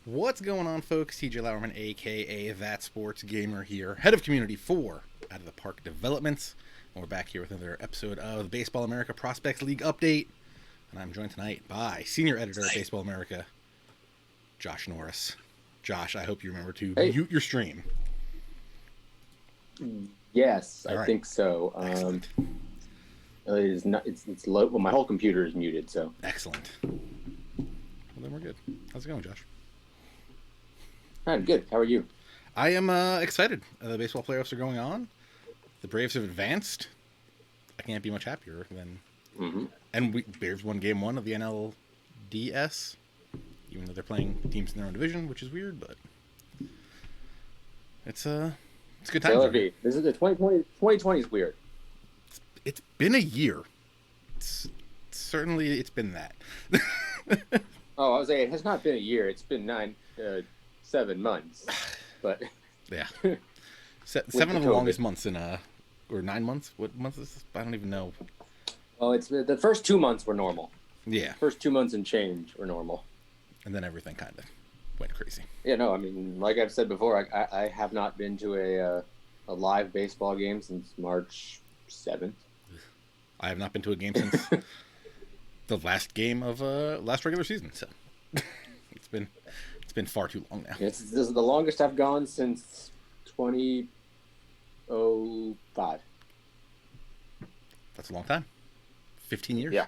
What's going on, folks? TJ Lauerman, aka That Sports Gamer here, head of community for Out of the Park Developments. And we're back here with another episode of the Baseball America Prospects League Update. And I'm joined tonight by senior editor of Baseball America, Josh Norris. Josh, I hope you remember to mute your stream. Yes, All I right. think so. It is not. It's low. Well, my whole computer is muted. So Excellent. Well, then we're good. How's it going, Josh? all right, good. How are you? I am excited. The baseball playoffs are going on. The Braves have advanced. I can't be much happier than. Mm-hmm. And Braves won Game 1 of the NLDS, even though they're playing teams in their own division, which is weird, but it's a good time. This is the 2020 is weird. It's been a year. Certainly it's been that. Oh, I was saying it has not been a year. It's been 7 months. But yeah, 7 of the longest months in or 9 months. What month is this? I don't even know. Well, it's the first 2 months were normal. Yeah, First 2 months and change were normal. and then everything kind of went crazy. Yeah, no, I mean, like I've said before, I have not been to a live baseball game since March 7th. I have not been to a game since the last game of last regular season, so it's been far too long now. This is the longest I've gone since 2005. That's a long time. 15 years? Yeah.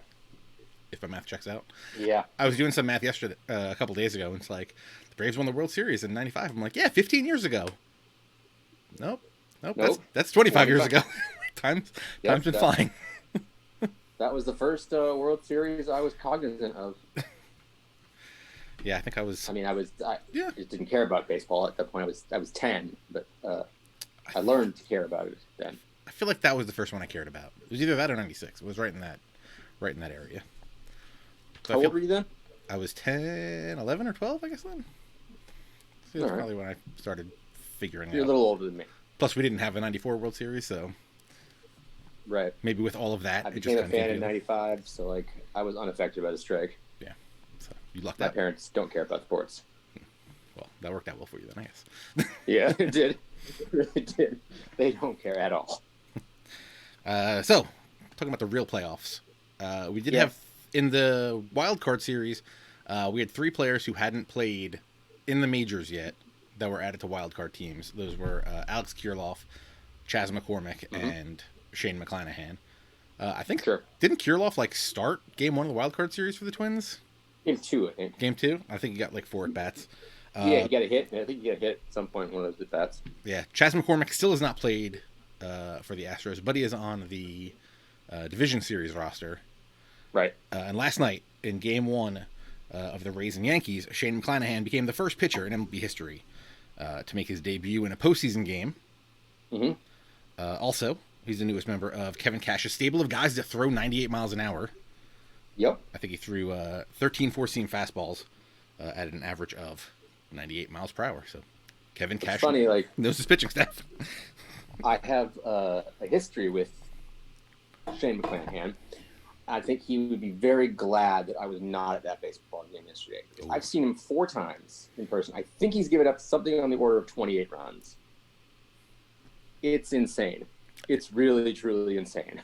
If my math checks out. Yeah. I was doing some math yesterday, a couple days ago, and it's like, the Braves won the World Series in 95. I'm like, yeah, 15 years ago. Nope. That's 25 years ago. Time's been flying. That was the first World Series I was cognizant of. Yeah, I think I was... I just didn't care about baseball at that point. I was 10, but I learned to care about it then. I feel like that was the first one I cared about. It was either that or 96. It was right in that area. So How old were you then? I was 10, 11 or 12, I guess then. So that's probably when I started figuring it out. You're a little older than me. Plus, we didn't have a 94 World Series, so Right. maybe with all of that, I it became just a kind of fan in 95, so I was unaffected by the strike. Yeah, so you lucked My out. parents don't care about sports. Well, that worked out well for you then, I guess. Yeah, it did. It really did. They don't care at all. So, talking about the real playoffs, we did have in the wild card series, we had 3 players who hadn't played in the majors yet that were added to wild card teams. Those were Alex Kirilloff, Chas McCormick, and Shane McClanahan. I think didn't Kirilloff start Game 1 of the wild card series for the Twins? Game 2, I think. Game 2, I think he got 4 at bats. Yeah, he got a hit. I think he got a hit at some point in one of those at bats. Yeah, Chas McCormick still has not played for the Astros, but he is on the division series roster. Right. And last night, in Game 1 of the Rays and Yankees, Shane McClanahan became the first pitcher in MLB history to make his debut in a postseason game. Mm-hmm. Also, he's the newest member of Kevin Cash's stable of guys that throw 98 miles an hour. Yep. I think he threw 13 four-seam fastballs at an average of 98 miles per hour. So Kevin Cash knows his pitching staff. I have a history with Shane McClanahan. I think he would be very glad that I was not at that baseball game yesterday. I've seen him 4 times in person. I think he's given up something on the order of 28 runs. It's insane. It's really, truly insane.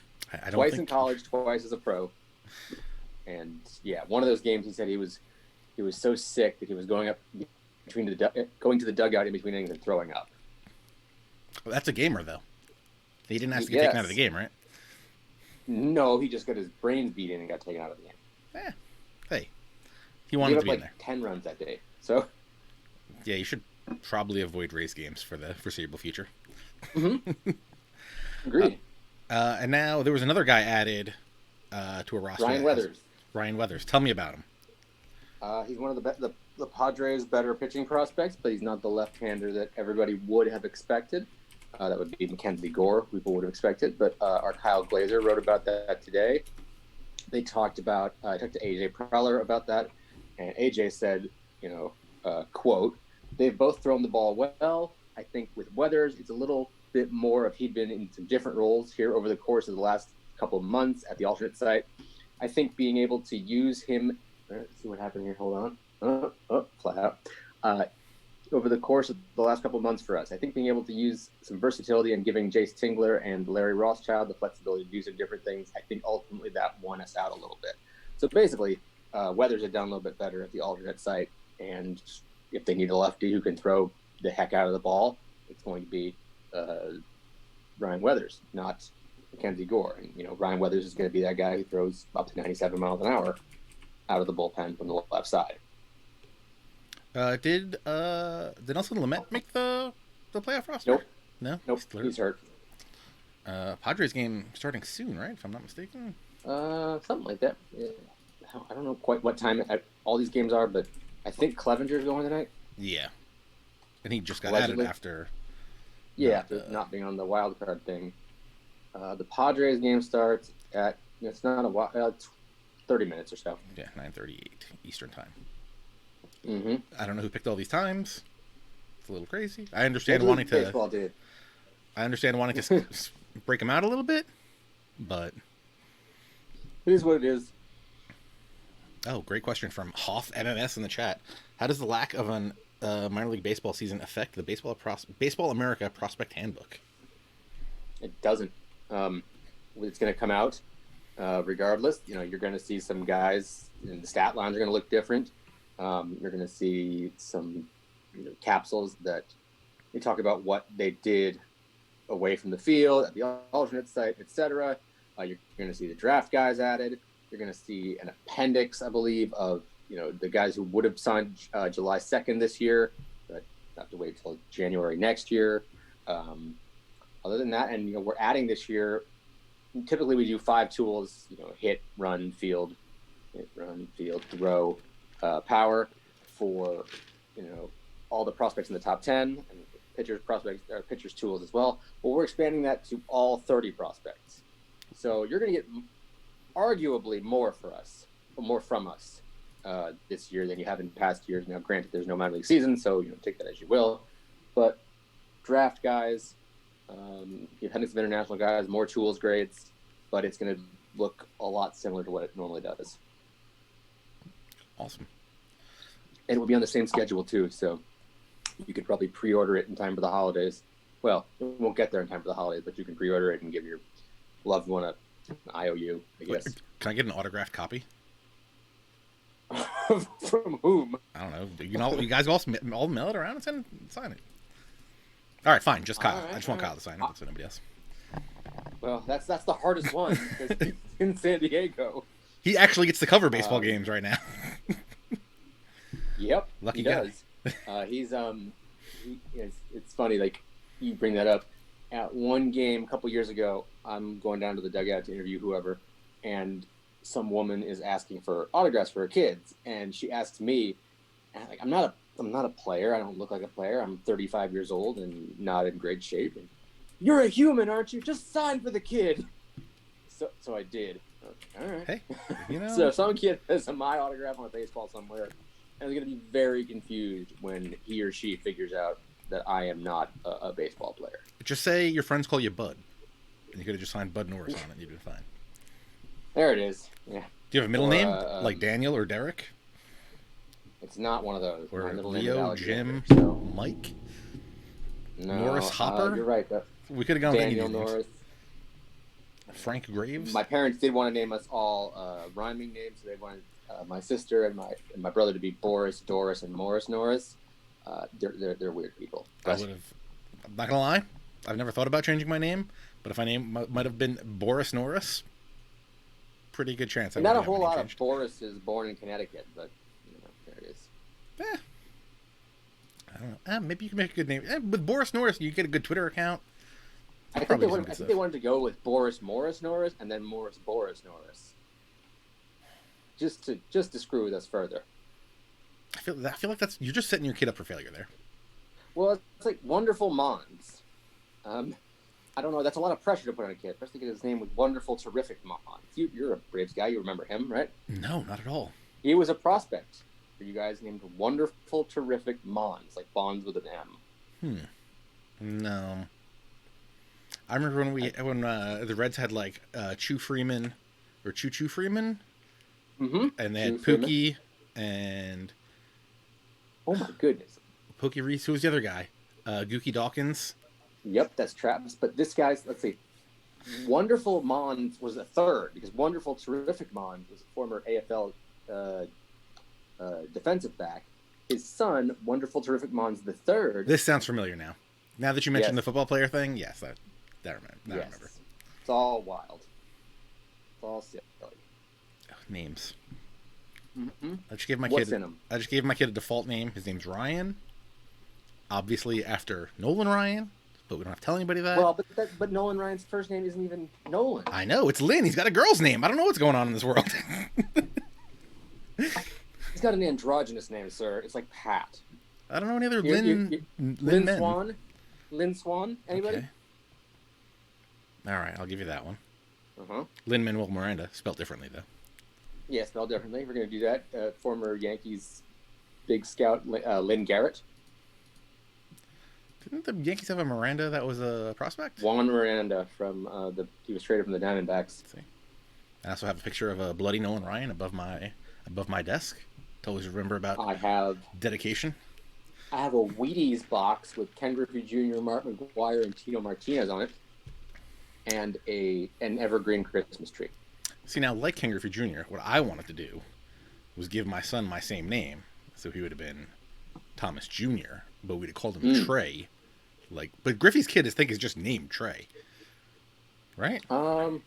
Twice in college, twice as a pro. And yeah, one of those games he said he was so sick that he was going to the dugout in between innings and throwing up. Well, that's a gamer, though. He didn't have to get taken out of the game, right? No, he just got his brains beat in and got taken out of the game. Hey, he wanted to be in there. 10 runs that day. So yeah, you should probably avoid Rays games for the foreseeable future. Mm-hmm. Agreed. And now there was another guy added to a roster. Ryan Weathers. Tell me about him. He's one of the Padres' better pitching prospects, but he's not the left-hander that everybody would have expected. That would be Mackenzie Gore, people would have expected. But our Kyle Glazer wrote about that today. They talked about, I talked to AJ Preller about that, and AJ said, quote, they've both thrown the ball well. I think with Weathers, it's a little bit more of he'd been in some different roles here over the course of the last couple of months at the alternate site. I think being able to use him, let's see what happened here, hold on. Flat out. over the course of the last couple of months for us. I think being able to use some versatility and giving Jace Tingler and Larry Rothschild the flexibility to do some different things, I think ultimately that won us out a little bit. So basically, Weathers had done a little bit better at the alternate site, and if they need a lefty who can throw the heck out of the ball, it's going to be Ryan Weathers, not Mackenzie Gore. And, Ryan Weathers is going to be that guy who throws up to 97 miles an hour out of the bullpen from the left side. Did Nelson Lamet make the playoff roster? Nope. No? He's hurt. Padres game starting soon, right? If I'm not mistaken. Something like that. Yeah. I don't know quite what time all these games are, but I think Clevenger's going tonight. Yeah. And he just got Allegedly. added after... after not being on the wild card thing. The Padres game starts at, it's not a while, it's 30 minutes or so. Yeah, 9:38 Eastern time. Mm-hmm. I don't know who picked all these times. It's a little crazy. I understand wanting to... Baseball did. I understand wanting to break them out a little bit, but... It is what it is. Oh, great question from Hoff MMS in the chat. How does the lack of an minor league baseball season affect the Baseball America Prospect Handbook? It doesn't. It's going to come out regardless. You're going to see some guys, and the stat lines are going to look different. You're going to see some capsules that they talk about what they did away from the field, at the alternate site, etc. You're going to see the draft guys added. You're going to see an appendix, I believe, of the guys who would have signed July 2nd this year, but have to wait until January next year. Other than that, and we're adding this year. Typically, we do 5 tools: hit, run, field, throw, power for all the prospects in the top 10 and pitchers tools as well. But we're expanding that to all 30 prospects. So you're going to get arguably more from us this year than you have in past years. Now, granted, there's no minor league season, so take that as you will. But draft guys, the appendix of international guys, more tools grades, but it's going to look a lot similar to what it normally does. Awesome. And it will be on the same schedule too, so you could probably pre-order it in time for the holidays. Well, it won't get there in time for the holidays, but you can pre-order it and give your loved one an IOU, I guess. Can I get an autographed copy? From whom? I don't know. You guys all mail it around and sign it. All right, fine. Just Kyle. Right, I just want Kyle to sign it. That's nobody else. Well, that's the hardest one because he's in San Diego. He actually gets to cover baseball games right now. Yep, Lucky he guy. does. It's funny, like you bring that up. At one game a couple years ago, I'm going down to the dugout to interview whoever, and some woman is asking for autographs for her kids, and she asks me, and I'm not a player. I don't look like a player. I'm 35 years old and not in great shape. And, you're a human, aren't you? Just sign for the kid. So I did. All right. Hey, So some kid has my autograph on a baseball somewhere, and is going to be very confused when he or she figures out that I am not a baseball player. Just say your friends call you Bud. And you could have just signed Bud Norris on it and you'd been fine. There it is. Yeah. Do you have a middle name? Like Daniel or Derek? It's not one of those. Or My middle Leo, name is Jim, so. Mike? No, Norris Hopper? You're right. We could have gone Daniel with any Norris. Frank Graves? My parents did want to name us all rhyming names. So they wanted my sister and my brother to be Boris, Doris, and Morris Norris. They're weird people. I would have. I'm not gonna lie. I've never thought about changing my name, but if my name might have been Boris Norris, pretty good chance. Not a whole lot of Boris is born in Connecticut, but there it is. I don't know. Maybe you can make a good name with Boris Norris. You get a good Twitter account. I think they wanted to go with Boris Morris Norris and then Morris Boris Norris, just to screw with us further. I feel like you're just setting your kid up for failure there. Well, it's like Wonderful Mons. I don't know. That's a lot of pressure to put on a kid, especially because his name was Wonderful Terrific Mons. You're a Braves guy. You remember him, right? No, not at all. He was a prospect for you guys named Wonderful Terrific Mons, like Bonds with an M. No. I remember when the Reds had like Choo Freeman or Choo Freeman, Mm-hmm. and they had Pookie and Oh my goodness. Pokey Reese. Who was the other guy? Gookie Dawkins. Yep, that's Travis. But this guy's, let's see, Wonderful Mons was a third, because Wonderful Terrific Mons was a former AFL defensive back. His son, Wonderful Terrific Mons the third. This sounds familiar now. Now that you mentioned the football player thing, yes, I remember. It's all wild. It's all silly. Oh, names. Mm-hmm. I just gave my kid a default name. His name's Ryan. Obviously after Nolan Ryan, but we don't have to tell anybody that. Well, but Nolan Ryan's first name isn't even Nolan. I know, it's Lynn. He's got a girl's name. I don't know what's going on in this world. He's got an androgynous name, sir. It's like Pat. I don't know any other Lynn men. Swan? Lynn Swan? Anybody? Okay. All right, I'll give you that one. Uh-huh. Lin-Manuel Miranda, spelled differently, though. Yeah, spelled differently. We're going to do that. Former Yankees big scout, Lynn Garrett. Didn't the Yankees have a Miranda that was a prospect? Juan Miranda he was traded from the Diamondbacks. Let's see. I also have a picture of a bloody Nolan Ryan above my desk. To always remember about dedication. I have a Wheaties box with Ken Griffey Jr., Mark McGuire, and Tino Martinez on it, and an evergreen Christmas tree. See, now, like Ken Griffey Jr., what I wanted to do was give my son my same name, so he would have been Thomas Jr., but we'd have called him Trey. But Griffey's kid is just named Trey, right? Well,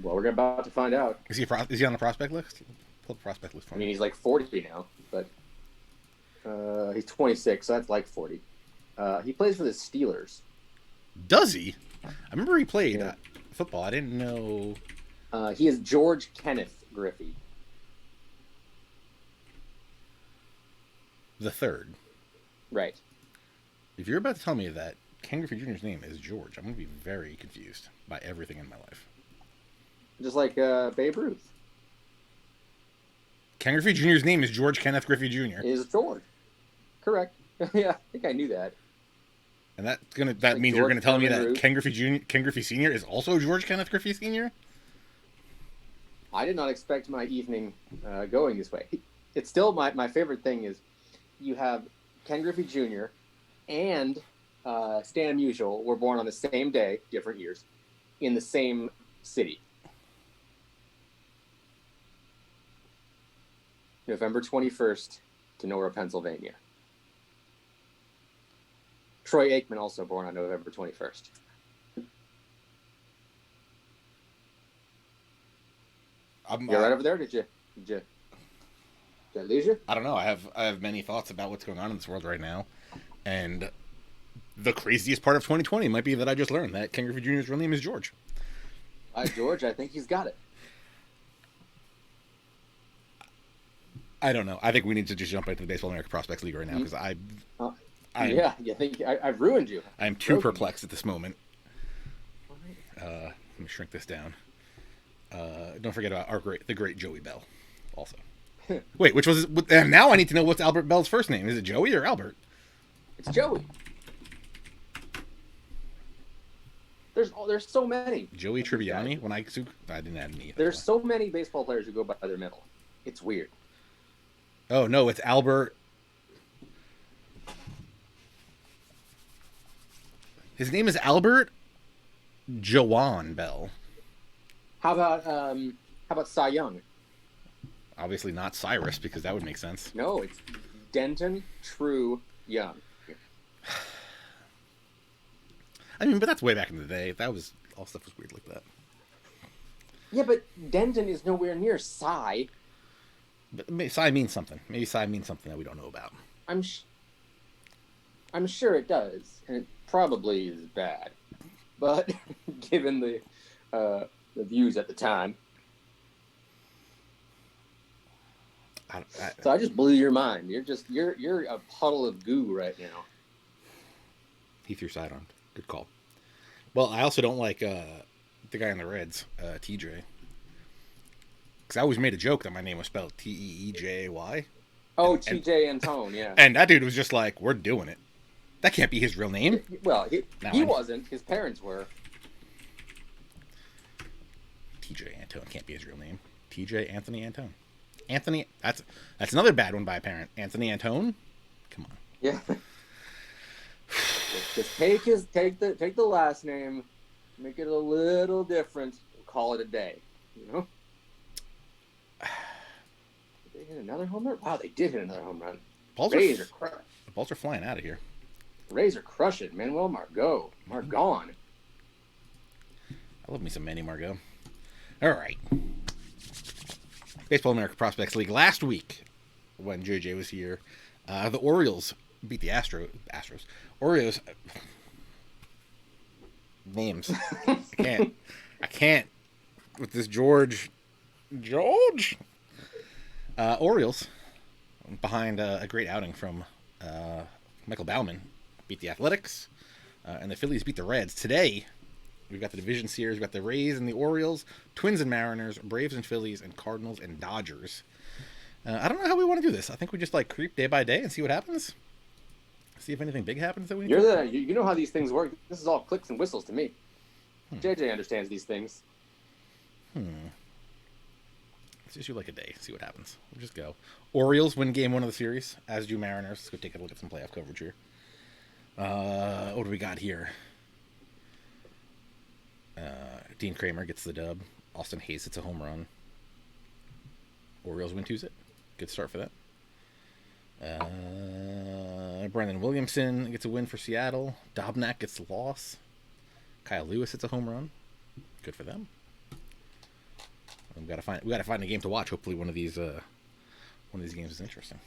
we're about to find out. Is he on the prospect list? Pull the prospect list for me. I mean, he's like 40 now, but he's 26, so that's like 40. He plays for the Steelers. Does he? I remember he played football. I didn't know. He is George Kenneth Griffey. The third. Right. If you're about to tell me that Ken Griffey Jr.'s name is George, I'm going to be very confused by everything in my life. Just like Babe Ruth. Ken Griffey Jr.'s name is George Kenneth Griffey Jr. Is George. Correct. Yeah, I think I knew that. And that means you're gonna tell me that Ken Griffey Sr. is also George Kenneth Griffey Sr.? I did not expect my evening going this way. It's still my favorite thing is you have Ken Griffey Jr. and Stan Musial were born on the same day, different years, in the same city. November 21st, Kenora, Pennsylvania. Troy Aikman also born on November 21st. You're right over there? Did I lose you? I don't know. I have many thoughts about what's going on in this world right now. And the craziest part of 2020 might be that I just learned that Ken Griffey Jr.'s real name is George. George, I think he's got it. I don't know. I think we need to just jump into the Baseball America Prospects League right now because you think I've ruined you. I'm too perplexed at this moment. Let me shrink this down. Don't forget about the great Joey Bell, also. Wait, which was? And now I need to know what's Albert Bell's first name. Is it Joey or Albert? It's Joey. There's so many. Joey Tribbiani. When I didn't add any. There's so many baseball players who go by their middle. It's weird. Oh no, it's Albert. His name is Albert Jawan Bell. How about Cy Young? Obviously not Cyrus, because that would make sense. No, it's Denton True Young. I mean, but that's way back in the day. All stuff was weird like that. Yeah, but Denton is nowhere near Cy. But Cy means something. Maybe Cy means something that we don't know about. I'm sure it does, and it probably is bad. But given the views at the time, so I just blew your mind. You're a puddle of goo right now. He threw sidearmed. Good call. Well, I also don't like the guy in the Reds, TJ. Because I always made a joke that my name was spelled Teejay. Oh, TJ Antone, yeah. And that dude was just like, we're doing it. That can't be his real name. Well, he wasn't. His parents were. TJ Antone can't be his real name. TJ Anthony Antone. Anthony, that's another bad one by a parent. Anthony Antone? Come on. Yeah. Just take the last name, make it a little different, and call it a day. You know. Did they hit another home run? Wow, they did hit another home run. The balls are flying out of here. Rays are crushing. Manuel Margot. Margon. I love me some Manny Margot. All right. Baseball America Prospects League last week when JJ was here. The Orioles beat the Astros. Orioles. Names. I can't with this George. Orioles, behind a great outing from Michael Baumann, beat the Athletics, and the Phillies beat the Reds. Today, we've got the division series. We've got the Rays and the Orioles, Twins and Mariners, Braves and Phillies, and Cardinals and Dodgers. I don't know how we want to do this. I think we just creep day by day and see what happens. See if anything big happens that we need. You know how these things work. This is all clicks and whistles to me. JJ understands these things. Let's just do a day. See what happens. We'll just go. Orioles win game 1 of the series, as do Mariners. Let's go take a look at some playoff coverage here. What do we got here? Dean Kramer gets the dub. Austin Hayes hits a home run. Orioles win 2-0. Good start for that. Brandon Williamson gets a win for Seattle. Dobnak gets the loss. Kyle Lewis hits a home run. Good for them. We gotta find a game to watch. Hopefully one of these games is interesting.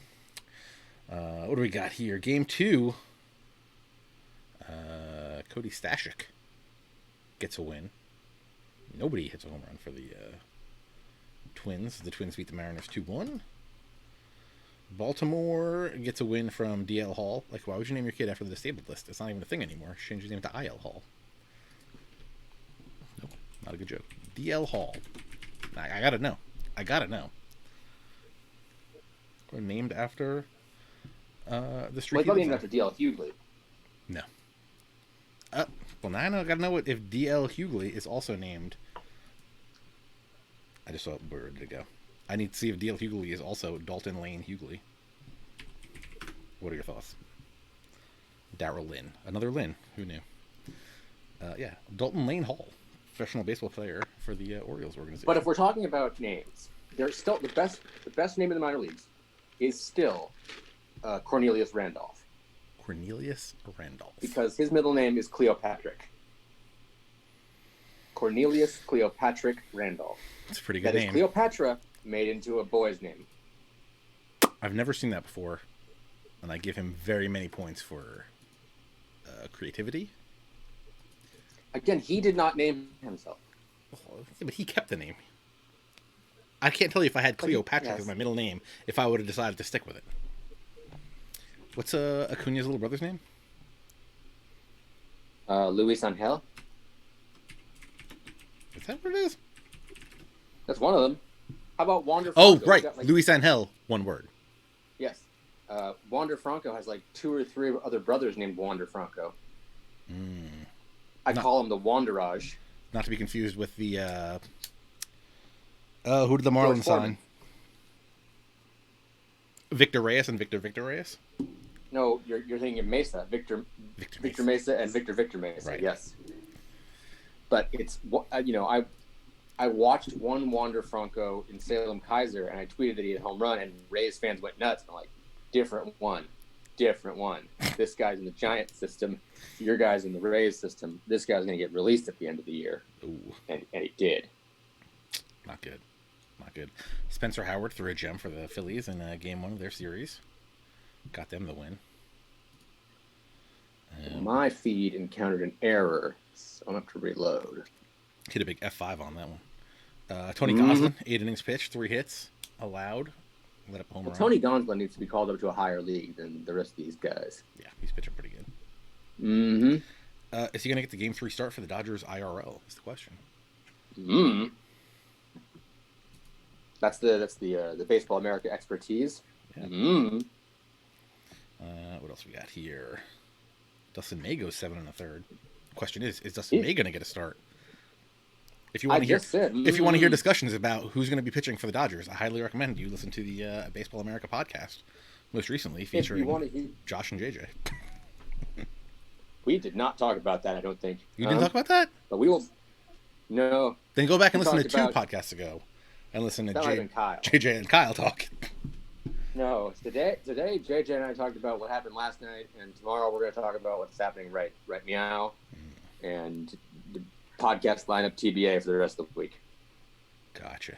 What do we got here? Game 2. Cody Stashik gets a win. Nobody hits a home run for the Twins. The Twins beat the Mariners 2-1. Baltimore gets a win from DL Hall. Why would you name your kid after the disabled list? It's not even a thing anymore. Change his name to IL Hall. Nope, not a good joke. DL Hall. I gotta know. We're named after the street. Well, probably named after DL Hughley. No. Well, now I gotta know if DL Hughley is also named. I just saw where did it go. I need to see if DL Hughley is also Dalton Lane Hughley. What are your thoughts? Darrell Lynn. Another Lynn. Who knew? Yeah, Dalton Lane Hall. Professional baseball player for the Orioles organization. But if we're talking about names, there's still the best name in the minor leagues is still Cornelius Randolph. Cornelius Randolph. Because his middle name is Cleopatrick. Cornelius Cleopatrick Randolph. That's a pretty good name. That is Cleopatra made into a boy's name. I've never seen that before, and I give him very many points for creativity. Again, he did not name himself. Yeah, but he kept the name. I can't tell you if I had Cleopatra as my middle name if I would have decided to stick with it. What's Acuna's little brother's name? Luis Angel. Is that what it is? That's one of them. How about Wander Franco? Oh, right. Luis Angel, one word. Yes. Wander Franco has 2 or 3 other brothers named Wander Franco. I call him the Wanderage. Not to be confused with the... who did the Marlins sign? Victor Reyes and Victor Reyes? No, you're thinking of Mesa. Victor Mesa and Victor Mesa. Right. Yes. But it's, I watched one Wander Franco in Salem Kaiser, and I tweeted that he had a home run, and Rays fans went nuts. I'm like, different one. This guy's in the Giant system. Your guy's in the Rays system. This guy's going to get released at the end of the year. Ooh. And he did. Not good. Spencer Howard threw a gem for the Phillies in game 1 of their series. Got them the win. My feed encountered an error, so I'm going to have to reload. Hit a big F5 on that one. Tony Gonsolin, 8 innings pitched, 3 hits allowed. Let up a home run. Tony Gonsolin needs to be called up to a higher league than the rest of these guys. Yeah, he's pitching pretty good. Mm-hmm. Is he going to get the game 3 start for the Dodgers IRL? Is the question. That's the Baseball America expertise. Yeah. What else we got here? Dustin May goes 7 1/3. The question is Dustin May going to get a start? If you want to hear discussions about who's going to be pitching for the Dodgers, I highly recommend you listen to the Baseball America podcast Most recently featuring Josh and JJ. We did not talk about that, I don't think. You didn't talk about that? But we will. No. Then go back and listen to 2 podcasts ago and listen to JJ and Kyle talk. No, today JJ and I talked about what happened last night, and tomorrow we're going to talk about what's happening right meow, and the podcast lineup TBA for the rest of the week. Gotcha.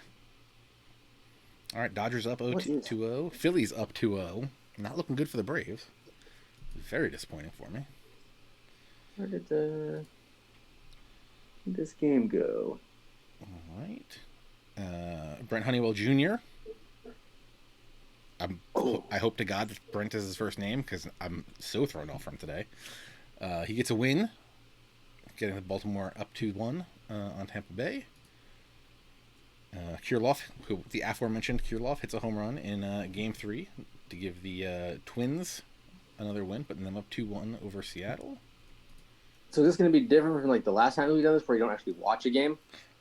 All right, Dodgers up 2-0. Phillies up 2-0. Not looking good for the Braves. Very disappointing for me. Where did this game go? All right. Brent Honeywell Jr. I hope to God that Brent is his first name because I'm so thrown off from today. He gets a win, getting the Baltimore up 2-1 on Tampa Bay. Kirilloff, who the aforementioned Kirilloff, hits a home run in Game 3 to give the Twins another win, putting them up 2-1 over Seattle. So this is going to be different from like the last time we've done this, where you don't actually watch a game.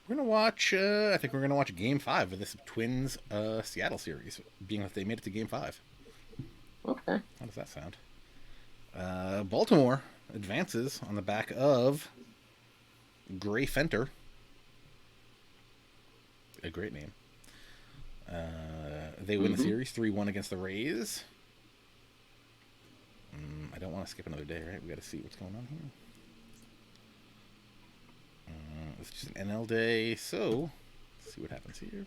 We're going to watch. I think we're going to watch Game 5 of this Twins Seattle series, being that they made it to Game 5. Okay. How does that sound? Baltimore advances on the back of Gray Fenter. A great name. They win the series 3-1 against the Rays. I don't want to skip another day, right? We got to see what's going on here. It's just an NL day, so let's see what happens here.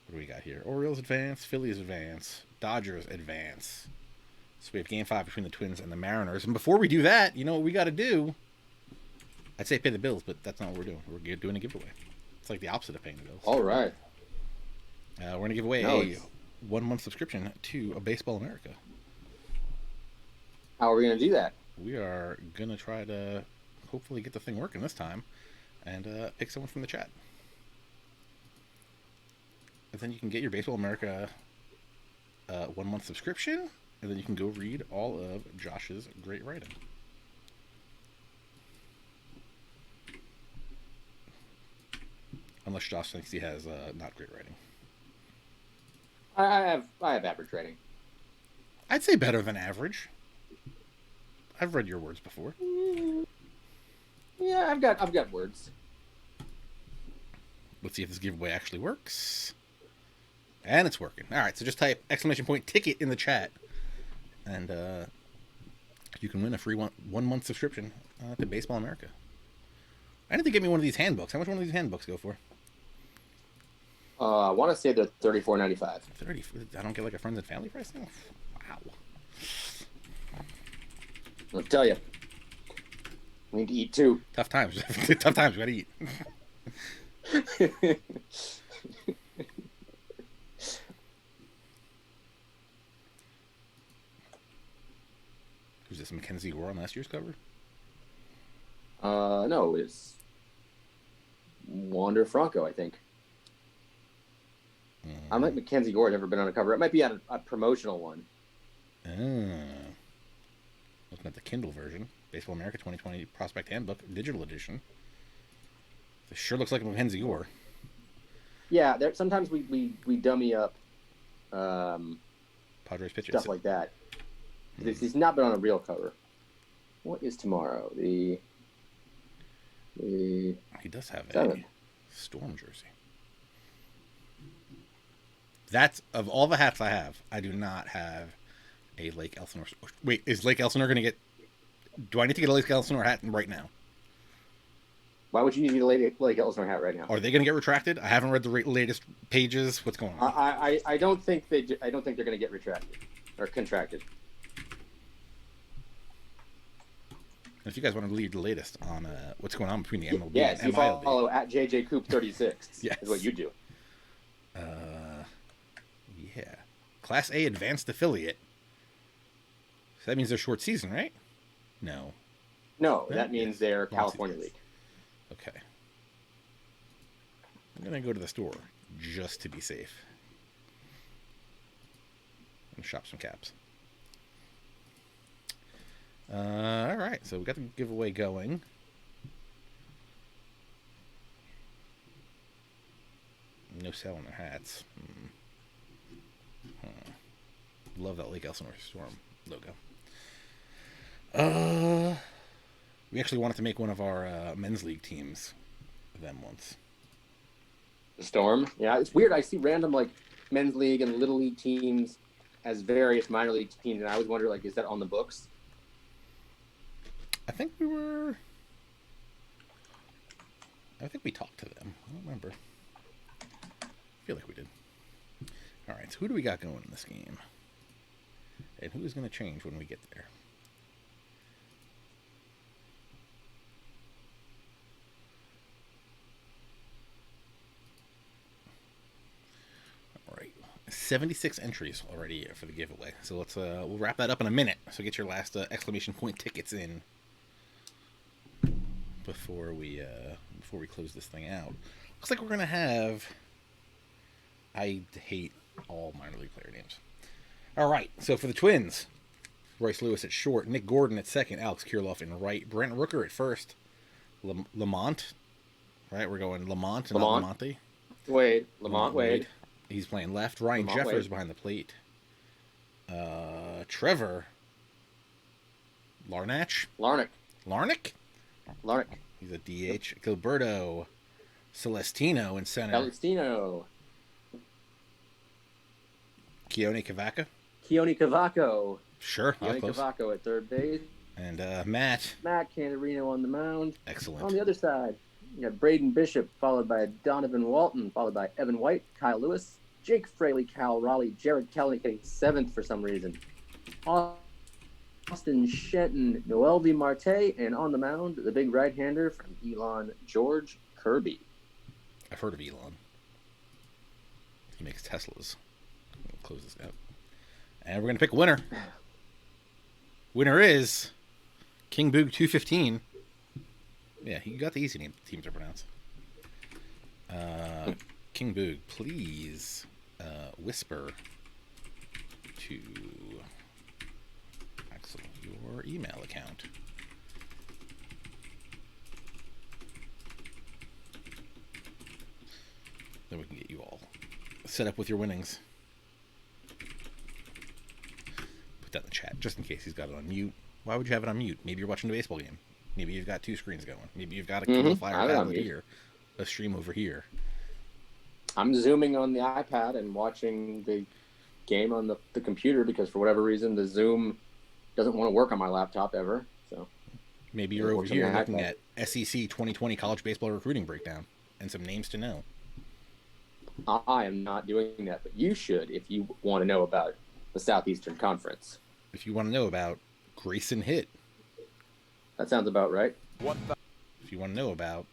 What do we got here? Orioles advance, Phillies advance, Dodgers advance. So we have Game 5 between the Twins and the Mariners. And before we do that, you know what we got to do? I'd say pay the bills, but that's not what we're doing. We're doing a giveaway. It's like the opposite of paying the bills. All right. We're going to give away a 1-month subscription to a Baseball America. How are we going to do that? We are going to try to hopefully get the thing working this time and pick someone from the chat. And then you can get your Baseball America 1-month subscription, and then you can go read all of Josh's great writing. Unless Josh thinks he has not great writing. I have average writing. I'd say better than average. I've read your words before. Yeah, I've got words. Let's see if this giveaway actually works. And it's working. All right, so just type !ticket in the chat, and you can win a free 1-month subscription to Baseball America. I need to get me one of these handbooks. How much one of these handbooks go for? I want to say they're $34.95. 30. I don't get like a friends and family price now. Wow. I'll tell you. We need to eat too. Tough times. Tough times. We gotta eat. Who's this? Mackenzie Gore on last year's cover? No, it's Wander Franco, I think. I don't think Mackenzie Gore has ever been on a cover. It might be on a promotional one. Looking at the Kindle version, Baseball America 2020 Prospect Handbook, digital edition. This sure looks like Mackenzie Gore. Yeah, sometimes we dummy up Padres pitchers. Stuff like that. He's not been on a real cover. What is tomorrow? He does have 7th. a Storm jersey. That's, of all the hats I have, I do not have a Lake Elsinore. Wait, is Lake Elsinore going to get... Do I need to get a Lake Elsinore hat right now? Why would you need a Lake Elsinore hat right now? Are they going to get retracted? I haven't read the latest pages. What's going on? I don't think they're going to get retracted or contracted. If you guys want to lead the latest on what's going on between the MLB and MILB. Follow at JJCoop36. Yes. Is what you do. Yeah. Class A Advanced Affiliate. So that means they're short season, right? No. No, that means they're California League. Okay. I'm going to go to the store just to be safe. And shop some caps. All right, so we got the giveaway going. No selling their hats. Love that Lake Elsinore Storm logo. We actually wanted to make one of our men's league teams them once. The Storm? Yeah, it's weird. I see random like men's league and little league teams as various minor league teams, and I always wonder, like, is that on the books? I think we talked to them. I don't remember. I feel like we did. All right, so who do we got going in this game? And who is going to change when we get there? All right, 76 entries already for the giveaway. So let's we'll wrap that up in a minute. So get your last exclamation point tickets in before we close this thing out. Looks like we're gonna have. I hate all minor league player names. All right, so for the Twins, Royce Lewis at short, Nick Gordon at second, Alex Kirilloff in right, Brent Rooker at first, Lamont, right? We're going Lamont and not Lamonte. Lamont Wade. He's playing left. Ryan Lamont Jeffers Wade. behind the plate. Trevor Larnach. Larnach? He's a DH. Gilberto Celestino in center. Keone Cavaco. Sure. Keone Cavaco at third base. And Matt Canarino on the mound. Excellent. On the other side, you got Braden Bishop, followed by Donovan Walton, followed by Evan White, Kyle Lewis, Jake Fraley, Cal Raleigh, Jared Kelly getting seventh for some reason. Austin Shenton, Noelvi Marte, and on the mound, the big right-hander from Elon, George Kirby. I've heard of Elon. He makes Teslas. We'll close this out. And we're going to pick a winner. Winner is King Boog 215. Yeah, he got the easy name teams to pronounce. King Boog, please whisper to Axel your email account. Then we can get you all set up with your winnings. Put that in the chat, just in case he's got it on mute. Why would you have it on mute? Maybe you're watching a baseball game. Maybe you've got two screens going. Maybe you've got a Kindle Fire tablet here, a stream over here. I'm zooming on the iPad and watching the game on the computer because for whatever reason the Zoom doesn't want to work on my laptop ever. So maybe you're over here looking at SEC 2020 college baseball recruiting breakdown and some names to know. I am not doing that, but you should if you want to know about the Southeastern Conference. If you want to know about Grayson Hitt. That sounds about right. If you want to know about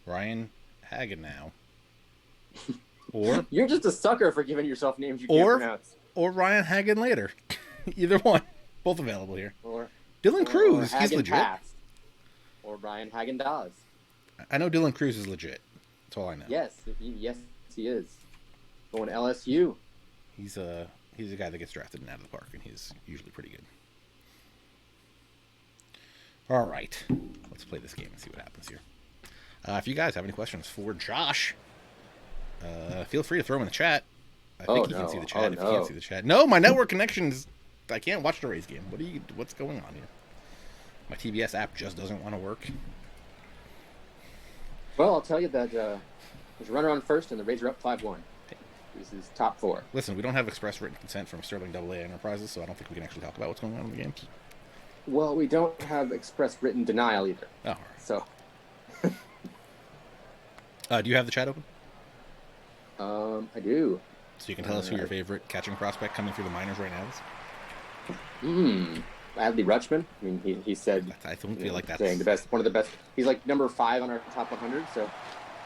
Ryan Hagen now. Or you're just a sucker for giving yourself names you can't pronounce. Or Ryan Hagen later. Either one. Both available here. Or Dylan Cruz, he's legit. Past. Or Ryan Hagen does. I know Dylan Cruz is legit. That's all I know. Yes, he is. Going to LSU. He's a guy that gets drafted and out of the park, and he's usually pretty good. All right, let's play this game and see what happens here. If you guys have any questions for Josh, feel free to throw them in the chat. I think he can see the chat. If you can't see the chat, no, my network connection is. I can't watch the Rays game. What's going on here? My TBS app just doesn't want to work. Well, I'll tell you that there's a runner on first, and the Rays are up 5-1. This is top four. Listen, we don't have express written consent from Sterling AA Enterprises, so I don't think we can actually talk about what's going on in the games. Well, we don't have express written denial either. Oh, all right. So. Do you have the chat open? I do. So you can tell us who your favorite catching prospect coming through the minors right now is? Adley Rutschman. I mean, he said. I don't feel like that's saying the best, one of the best. He's like number 5 on our top 100, so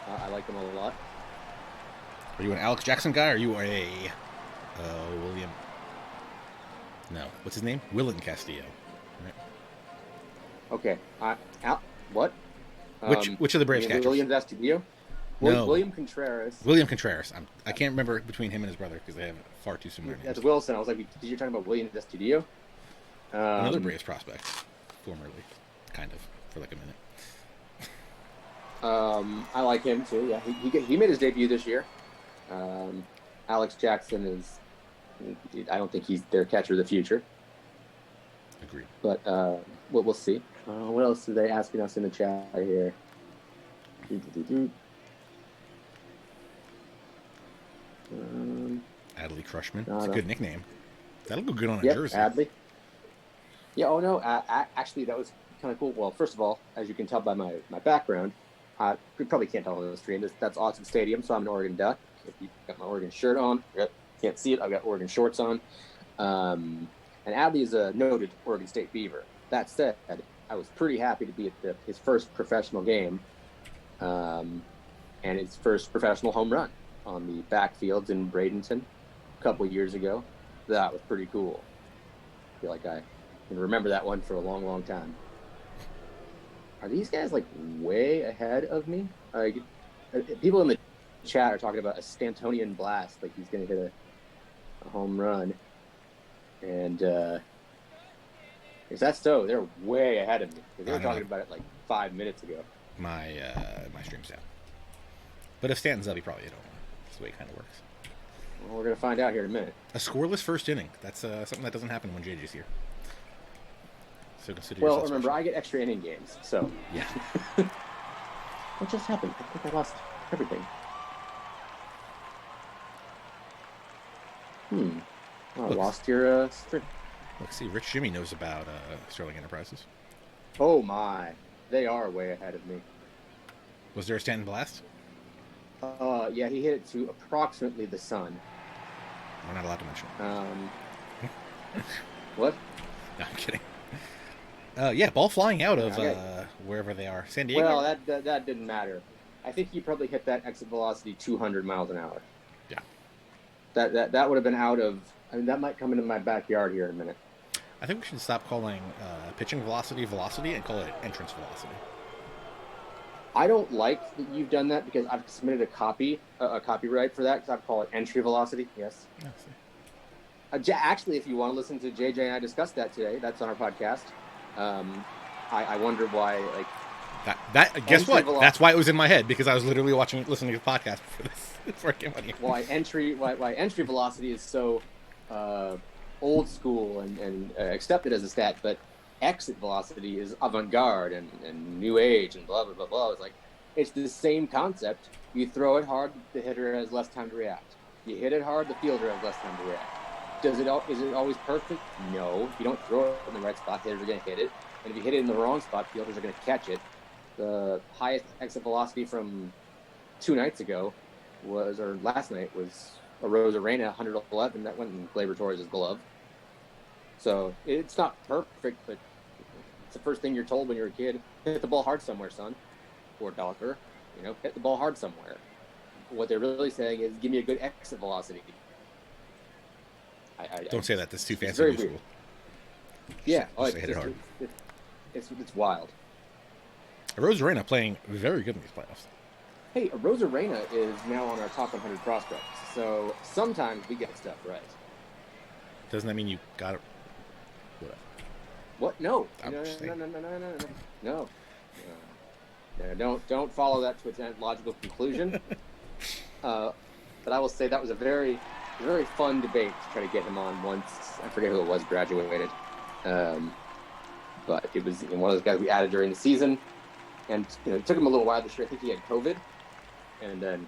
I like him a lot. Are you an Alex Jackson guy, or are you a William? No, what's his name? Willen Castillo. Right. Okay. What? Which of the Braves catchers? William Astudillo? No. William Contreras. William Contreras. I can't remember between him and his brother because they have far too similar names. That's Wilson. I was like, did you talking about William Astudillo? Another Braves prospect, formerly, kind of, for like a minute. I like him too. Yeah, he made his debut this year. Alex Jackson is. I don't think he's their catcher of the future. Agreed. But we'll see. What else are they asking us in the chat here? Adley Crushman. It's a good nickname. That'll go good on a jersey. Adley. Yeah. Oh no. Actually, that was kind of cool. Well, first of all, as you can tell by my background, you probably can't tell on the stream. That's Autzen Stadium, so I'm an Oregon Duck. If you got my Oregon shirt on, can't see it. I've got Oregon shorts on. And Adley is a noted Oregon State Beaver. That said, I was pretty happy to be at his first professional game, and his first professional home run on the backfields in Bradenton a couple years ago. That was pretty cool. I feel like I can remember that one for a long, long time. Are these guys like way ahead of me? People in the chat are talking about a Stantonian blast, like he's going to hit a home run. And if that's so, they're way ahead of me. They were talking about it like 5 minutes ago. My stream's down. But if Stanton's up, he probably hit home run. That's the way it kind of works. Well, we're going to find out here in a minute. A scoreless first inning. That's something that doesn't happen when JJ's here. So consider well, remember, special. I get extra inning games, so. Yeah. What just happened? I think I lost everything. I lost your stream. Let's see, Rich Jimmy knows about Sterling Enterprises. Oh my, they are way ahead of me. Was there a Stanton blast? Yeah, he hit it to approximately the sun. We're not allowed to mention. What? No, I'm kidding. Yeah, ball flying out of wherever they are. San Diego? Well, that didn't matter. I think he probably hit that exit velocity 200 miles an hour. Yeah. That would have been out of... I mean, that might come into my backyard here in a minute. I think we should stop calling pitching velocity and call it entrance velocity. I don't like that you've done that because I've submitted a copyright for that because I call it entry velocity. Yes. Actually, if you want to listen to JJ and I discuss that today, that's on our podcast. I wonder why, like that. Guess what? Velocity. That's why it was in my head because I was literally listening to the podcast for this before I came on here. Why entry velocity is so old school and accepted as a stat, but exit velocity is avant-garde and new age and blah blah blah blah. It's like it's the same concept. You throw it hard, the hitter has less time to react. You hit it hard, the fielder has less time to react. Is it always perfect? No. If you don't throw it in the right spot, hitters are going to hit it. And if you hit it in the wrong spot, fielders are going to catch it. The highest exit velocity from 2 nights ago last night was a Rosarena 111 that went in Gleyber Torres' glove. So it's not perfect, but it's the first thing you're told when you're a kid. Hit the ball hard somewhere, son. Or daughter. Hit the ball hard somewhere. What they're really saying is, give me a good exit velocity. Don't say that. That's too fancy. Very weird. Yeah. Hit it hard. It's wild. Rosarena playing very good in these playoffs. Hey, Rosarena is now on our top 100 prospects, so sometimes we get stuff right. Doesn't that mean you got it? What? No. No. Don't follow that to its logical conclusion. But I will say that was a very fun debate to try to get him on once. I forget who it was, graduated. But it was one of those guys we added during the season. And it took him a little while this year. I think he had COVID. And then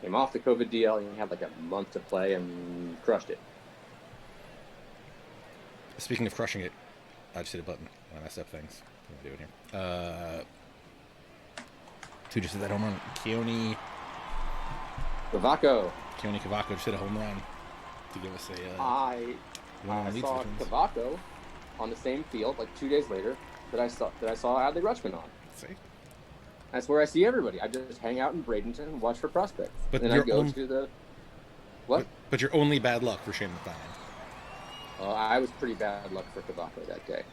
came off the COVID DL. He had like a month to play and crushed it. Speaking of crushing it, I just hit a button. I messed up things. What am I doing here? Who just hit that home run? Keone Cavaco just hit a home run to give us a. I saw Cavaco on the same field like 2 days later that I saw Adley Rutschman on. See, that's where I see everybody. I just hang out in Bradenton and watch for prospects. But then I go to the what? But you're only bad luck for Shane McClanahan. I was pretty bad luck for Cavaco that day.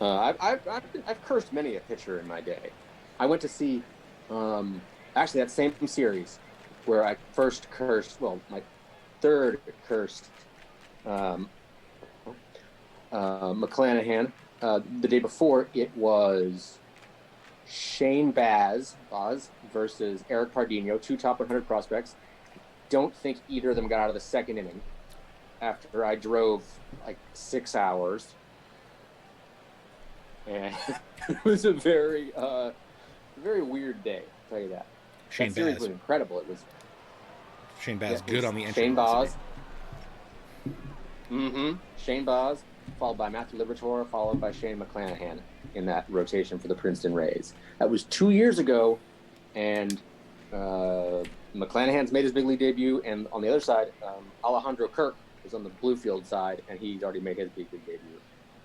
I've cursed many a pitcher in my day. I went to see, actually that same series where I first cursed, my third cursed McClanahan. The day before, it was Shane Baz versus Eric Pardinho, 2 top 100 prospects. Don't think either of them got out of the second inning after I drove like 6 hours. And it was a very weird day, I'll tell you that. Shane that series Baz was incredible. It was Shane Baz good on the entry. Shane Baz. Shane Baz, followed by Matthew Liberatore, followed by Shane McClanahan in that rotation for the Princeton Rays. That was 2 years ago, and McClanahan's made his big league debut, and on the other side, Alejandro Kirk is on the Bluefield side, and he's already made his big league debut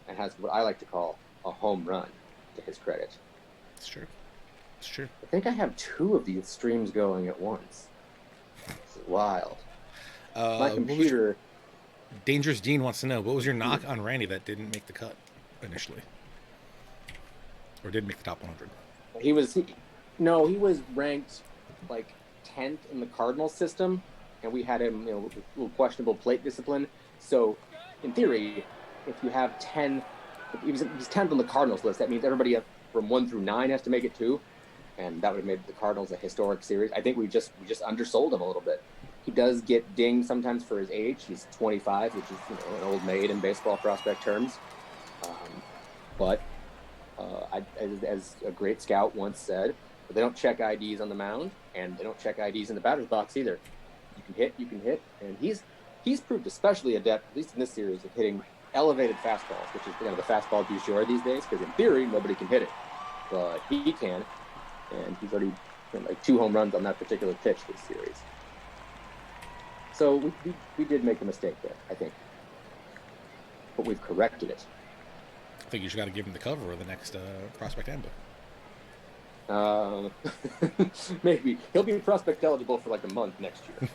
and has what I like to call a home run, to his credit. It's true. It's true. I think I have 2 of these streams going at once. It's wild. My computer... Dangerous Dean wants to know, what was your knock on Randy that didn't make the cut initially? Or didn't make the top 100? He was ranked like 10th in the Cardinals system, and we had him, with a little questionable plate discipline. So, in theory, if you have 10, he's 10th on the Cardinals list. That means everybody from 1 through 9 has to make it too, and that would have made the Cardinals a historic series. I think we just undersold him a little bit. He does get dinged sometimes for his age. He's 25, which is an old maid in baseball prospect terms. But as a great scout once said, they don't check IDs on the mound, and they don't check IDs in the batter's box either. You can hit, and he's proved especially adept, at least in this series, of hitting elevated fastballs, which is the fastball du jour these days. Because in theory, nobody can hit it, but he can, and he's already like 2 home runs on that particular pitch this series. So we did make a mistake there, I think. But we've corrected it. I think you just got to give him the cover of the next prospect handbook. Maybe. He'll be prospect eligible for like a month next year.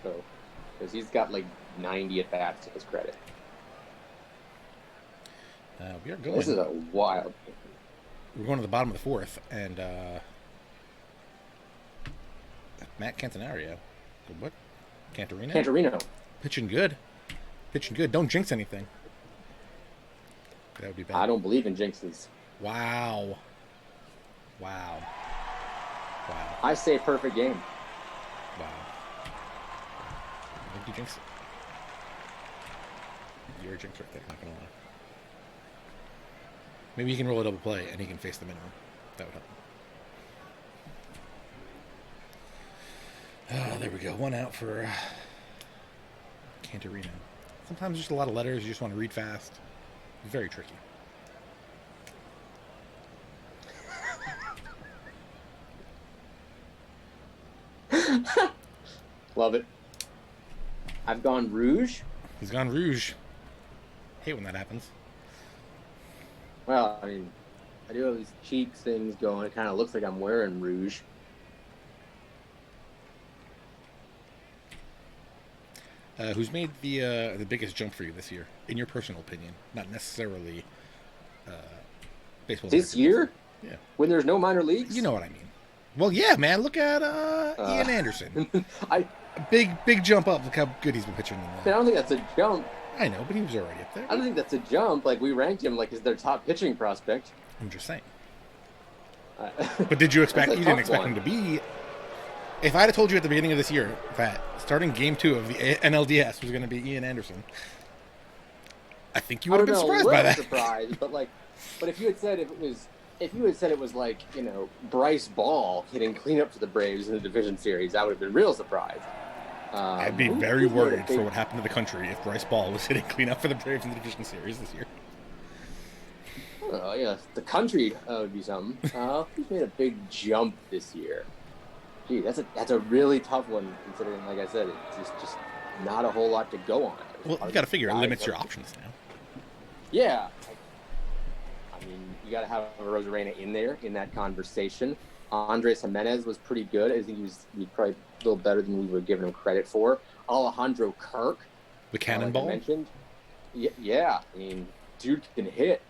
So, because he's got like 90 at-bats to his credit. We are going. This is a wild game. We're going to the bottom of the 4th, and Matt Cantanario. What? Cantorino. Pitching good. Don't jinx anything. That would be bad. I don't believe in jinxes. Wow. I say perfect game. Wow. I think you jinxed it. You're a jinx right there, not gonna lie. Maybe he can roll a double play and he can face the minimum. That would help. Oh, there we go. 1 out for Cantorino. Sometimes just a lot of letters. You just want to read fast. Very tricky. Love it. I've gone rouge. He's gone rouge. Hate when that happens. Well, I mean, I do have these cheeks things going. It kind of looks like I'm wearing rouge. Who's made the biggest jump for you this year, in your personal opinion? Not necessarily baseball. This year? Yeah. When there's no minor leagues? You know what I mean. Well, yeah, man. Look at Ian Anderson. Big jump up. Look how good he's been pitching. I don't think that's a jump. I know, but he was already up there. I don't think that's a jump. Like, we ranked him like as their top pitching prospect. I'm just saying. But did you expect? You didn't expect him to be. If I had told you at the beginning of this year that starting Game 2 of the NLDS was going to be Ian Anderson, I think you would have been surprised by that. Surprised, but if you had said it was like Bryce Ball hitting cleanup for the Braves in the division series, I would have been real surprised. I'd be very worried for what happened to the country if Bryce Ball was hitting cleanup for the Braves in the division series this year. Oh yeah, the country would be something. Who's made a big jump this year? Gee, that's a really tough one considering, like I said, it's just not a whole lot to go on. Well, you got to figure it limits your options now. Yeah, I mean, you got to have Rosarena in there in that conversation. Andres Jimenez was pretty good. I think he was probably a little better than we were giving him credit for. Alejandro Kirk, the cannonball, like I mentioned. Yeah, I mean, dude can hit.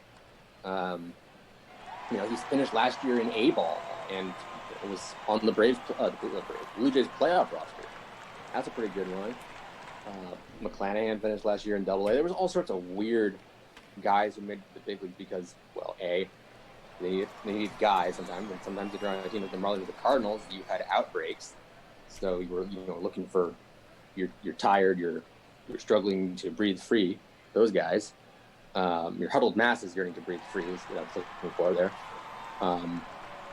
He's finished last year in A-ball, and it was on the Blue Jays playoff roster. That's a pretty good one. McClanahan finished last year in Double-A. There was all sorts of weird guys who made the big leagues because, well, A, They need guys sometimes, and sometimes if you're on a team like the Marlins or the Cardinals, you had outbreaks, so you were looking for you're tired, you're struggling to breathe free. Those guys, your huddled masses yearning to breathe free is what I was looking for there.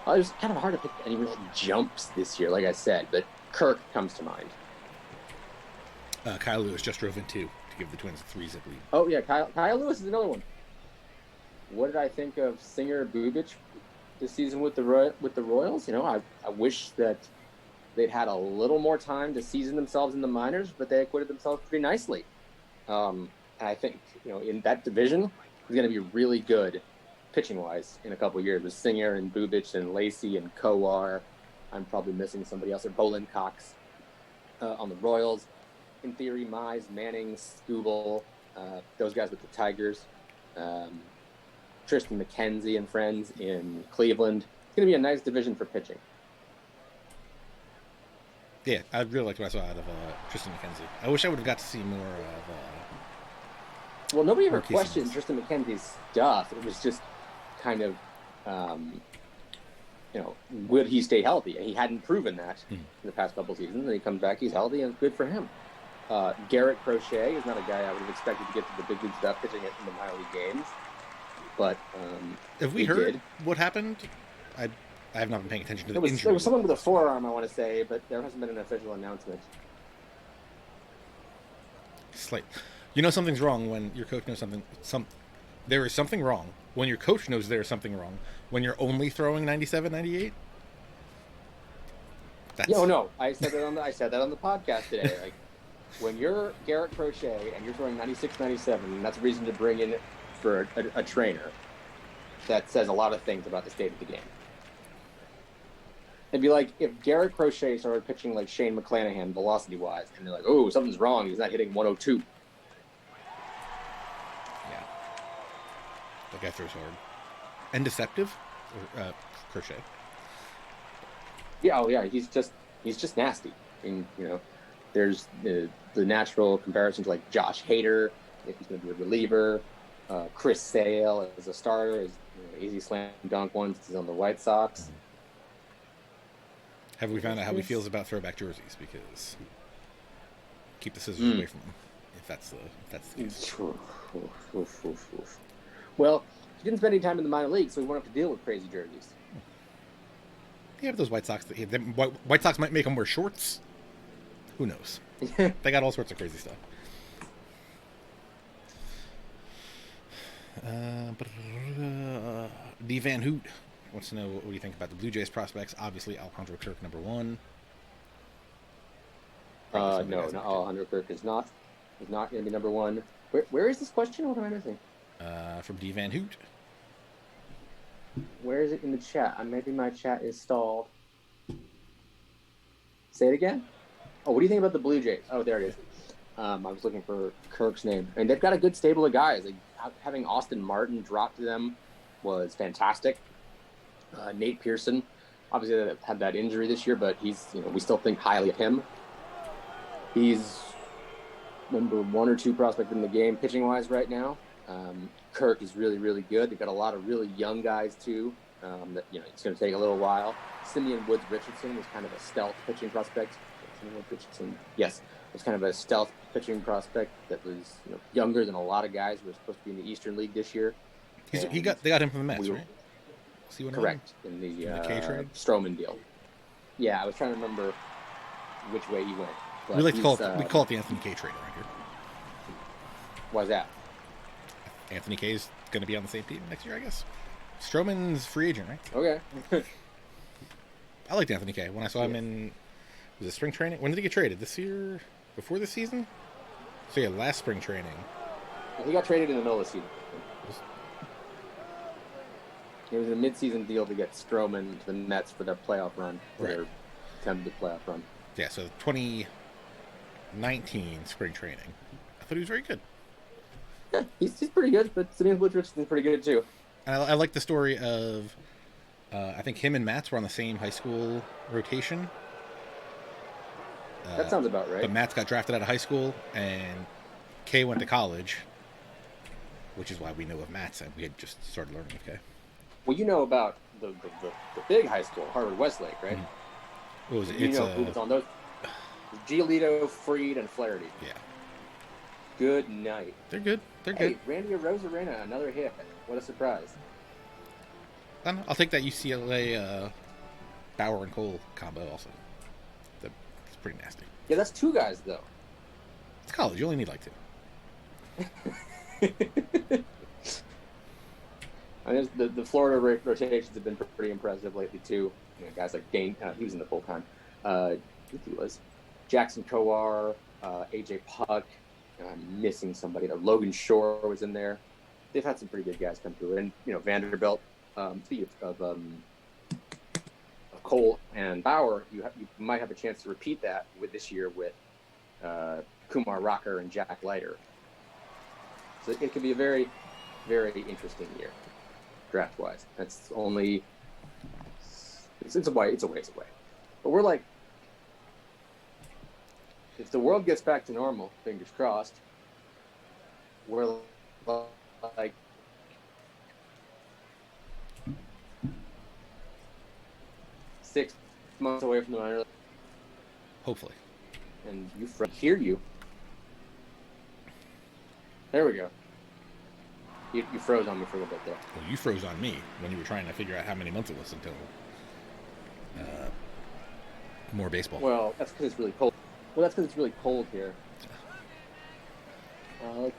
It was kind of hard to pick any real jumps this year, like I said, but Kirk comes to mind. Kyle Lewis just drove in 2 to give the Twins a 3-zip lead. Oh yeah, Kyle Lewis is another one. What did I think of Singer Bubic this season with the Royals? I wish that they'd had a little more time to season themselves in the minors, but they acquitted themselves pretty nicely. And I think in that division is going to be really good pitching wise in a couple of years with Singer and Bubic and Lacey and Kowar. I'm probably missing somebody else, or Bolin Cox on the Royals. In theory, Mize, Manning, Skubal, those guys with the Tigers. Tristan McKenzie and friends in Cleveland. It's going to be a nice division for pitching. Yeah, I really liked what I saw out of Tristan McKenzie. I wish I would have got to see more of... Well, nobody ever questioned Tristan McKenzie's stuff. It was just kind of, would he stay healthy? And he hadn't proven that in the past couple seasons. And he comes back, he's healthy, and it's good for him. Garrett Crochet is not a guy I would have expected to get to the big league stuff pitching it in the minor league games. But have we heard what happened? I have not been paying attention to the injury. There was someone with a forearm, I want to say, but there hasn't been an official announcement. Something's wrong when your coach knows something. There is something wrong when your coach knows there is something wrong when you're only throwing 97, 98. No, I said that on the podcast today. Like, when you're Garrett Crochet and you're throwing 96, 97, that's a reason to bring in for a trainer. That says a lot of things about the state of the game. It'd be like if Garrett Crochet started pitching like Shane McClanahan velocity-wise, and they're like, oh, something's wrong, he's not hitting 102. Yeah. That guy throws hard. And deceptive? Crochet. Yeah, he's just nasty. I mean, there's the natural comparison to like Josh Hader, if he's going to be a reliever. Chris Sale as a starter is easy slam dunk once he's on the White Sox. Have we found out how he feels about throwback jerseys? Because keep the scissors away from him. If that's the case. Well, he didn't spend any time in the minor leagues, so he won't have to deal with crazy jerseys. Yeah, but those White Sox, White Sox might make them wear shorts. Who knows? They got all sorts of crazy stuff. D. Van Hoot wants to know what do you think about the Blue Jays prospects? Obviously, Alejandro Kirk, number 1. No, Alejandro Kirk is not going to be number 1. Where is this question? What am I missing? From D. Van Hoot. Where is it in the chat? Maybe my chat is stalled. Say it again? Oh, what do you think about the Blue Jays? Oh, there it is. I was looking for Kirk's name. And they've got a good stable of guys. Like, having Austin Martin drop to them was fantastic. Nate Pearson, obviously had that injury this year, but he's, we still think highly of him. He's number 1 or 2 prospect in the game pitching-wise right now. Kirk is really, really good. They've got a lot of really young guys, too, that, it's going to take a little while. Simeon Woods Richardson was kind of a stealth pitching prospect. Simeon Woods Richardson, yes. Was kind of a stealth pitching prospect that was younger than a lot of guys who were supposed to be in the Eastern League this year. They got him from the Mets, right? Correct, in the K trade? Stroman deal. Yeah, I was trying to remember which way he went. We like to call it the Anthony K trade around here. Why's that? Anthony K is going to be on the same team next year, I guess. Stroman's free agent, right? Okay. I liked Anthony K. When I saw him in was it spring training? When did he get traded? This year? Before the season? So yeah, last spring training. He got traded in the middle of the season. It was a mid-season deal to get Stroman to the Mets for their playoff run, their attempted playoff run. Yeah, so 2019 spring training. I thought he was very good. Yeah, he's pretty good, but Simeon Woods Richardson's pretty good too. I like the story of, I think him and Matz were on the same high school rotation. That sounds about right. But Matz got drafted out of high school, and Kay went to college, which is why we know of Matz, and we had just started learning of Kay. Well, you know about the big high school, Harvard Westlake, right? What was it? You know who was on those? Giolito, Freed, and Flaherty. Yeah. Good night. They're good. They're Hey, good. Randy Arozarena, another hit. What a surprise. I'll take that UCLA Bauer and Cole combo also. It's pretty nasty. Yeah, that's two guys, though. It's college. You only need like two. I mean, the Florida rotations have been pretty impressive lately, too. You know, guys like Dane, he was in the full-time. I think he was. Jackson Kowar, AJ Puck. I'm missing somebody. Logan Shore was in there. They've had some pretty good guys come through. And, Vanderbilt, speaking of Cole and Bauer, you might have a chance to repeat that with this year with Kumar Rocker and Jack Leiter. So it could be a very, very interesting year, draft-wise. That's only it's a ways away. But we're like, if the world gets back to normal, fingers crossed, we're like 6 months away from the minor league. Hopefully. And hear you. There we go. You froze on me for a little bit there. Well, you froze on me when you were trying to figure out how many months it was until more baseball. Well, that's because it's really cold. Here. Let's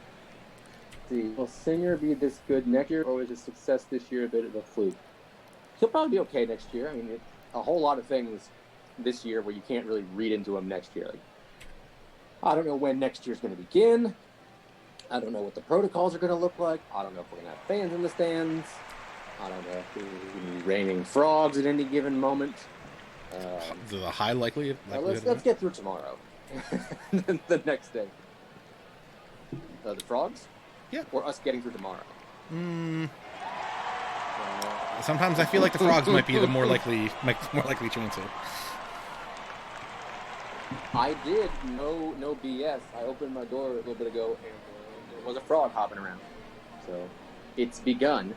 see. Will Singer be this good next year, or is his success this year a bit of a fluke? He'll probably be okay next year. I mean, a whole lot of things this year where you can't really read into him next year. Like, I don't know when next year's going to begin. I don't know what the protocols are going to look like. I don't know if we're going to have fans in the stands. I don't know if there's going to be raining frogs at any given moment. The high likelihood. Let's get through tomorrow. The next day. The frogs? Yeah. Or us getting through tomorrow? Sometimes I feel like the frogs might be the more likely chance. I did no BS. I opened my door a little bit ago and there was a frog hopping around. So it's begun.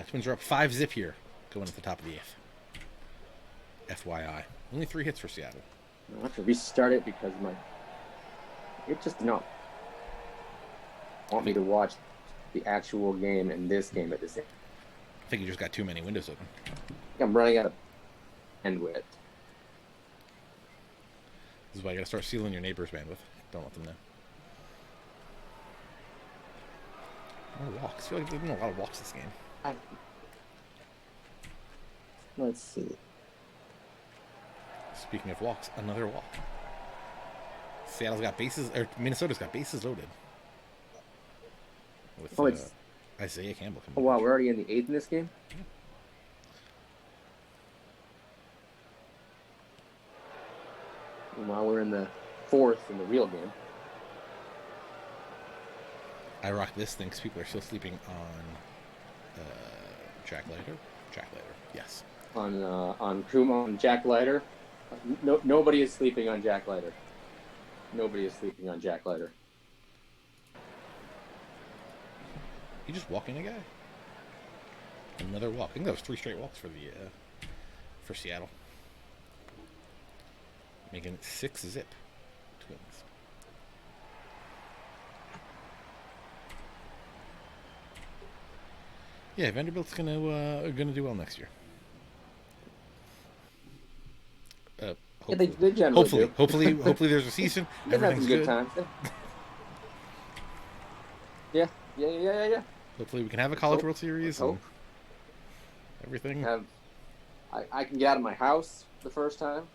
Twins are up 5-0 here, going at the top of the 8th. FYI, only 3 hits for Seattle. I'll have to restart it because it just did not want me to watch the actual game and this game at the same. I think you just got too many windows open. I'm running out of bandwidth. This is why you gotta start sealing your neighbor's bandwidth. Don't let them know. More walks. I feel like there's been a lot of walks this game. Let's see. Speaking of walks, another walk. Minnesota's got bases loaded. With Isaiah Campbell. Oh, wow, we're already in the 8th in this game? Yeah. While we're in the 4th in the real game. I rock this thing because people are still sleeping on Jack Leiter. Yes. On Jack Leiter. Nobody is sleeping on Jack Leiter. Nobody is sleeping on Jack Leiter. You just walking a guy. Another walk. I think that was 3 straight walks for Seattle. Making it 6-0 Twins. Yeah, Vanderbilt's gonna do well next year. Yeah, they generally do. Hopefully there's a season. Everything's good. Times. Yeah. Hopefully we can have a College World Series. Hope. Everything. I can get out of my house the first time.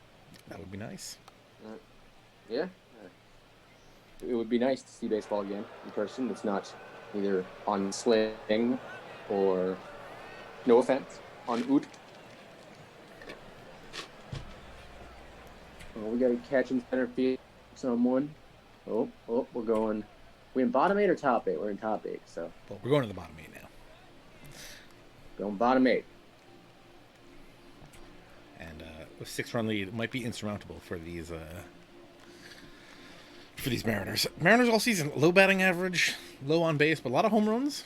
That would be nice. Yeah. It would be nice to see baseball again in person. It's not either on Sling or, no offense, on OOTP. We got to catch in center field someone. Oh, we're going. We in bottom 8 or top 8? We're in top 8, so. Well, we're going to the bottom 8 now. Going bottom 8. And a 6-run lead might be insurmountable for these Mariners. Mariners all season, low batting average, low on base, but a lot of home runs.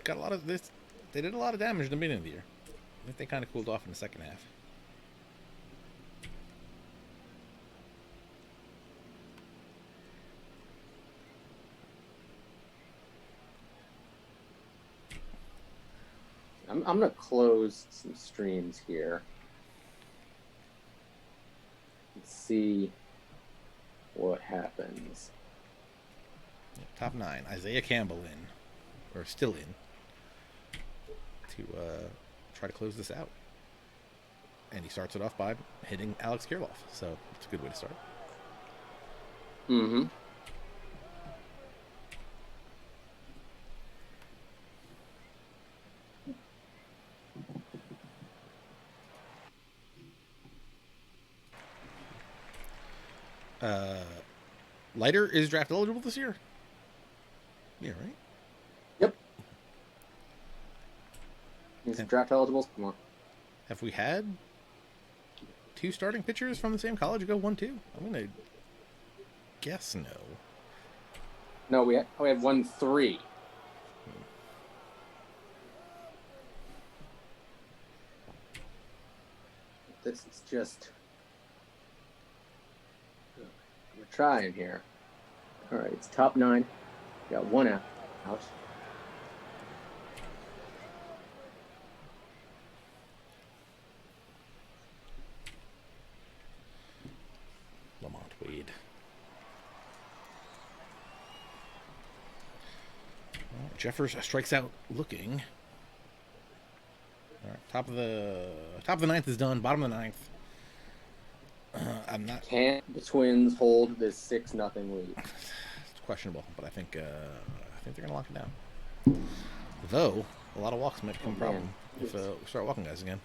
Got a lot of this. they did a lot of damage in the beginning of the year. I think they kind of cooled off in the second half. I'm going to close some streams here. Let's see what happens. Top 9. Isaiah Campbell in, or still in, to try to close this out. And he starts it off by hitting Alex Kirilloff. So it's a good way to start. Mm-hmm. Leiter is draft eligible this year? Yeah, right? Yep. He's draft eligible. Come on. Have we had 2 starting pitchers from the same college go 1-2? I'm going to guess no. No, we had 1-3. This is just... We're trying here. All right, it's top 9. Got 1 out. Lamont Wade. Well, Jeffers strikes out looking. All right, top of the 9th is done. Bottom of the 9th. I'm not. Can the Twins hold this 6-0 lead? It's questionable, but I think they're gonna lock it down. Though a lot of walks might become a problem if we start walking guys again.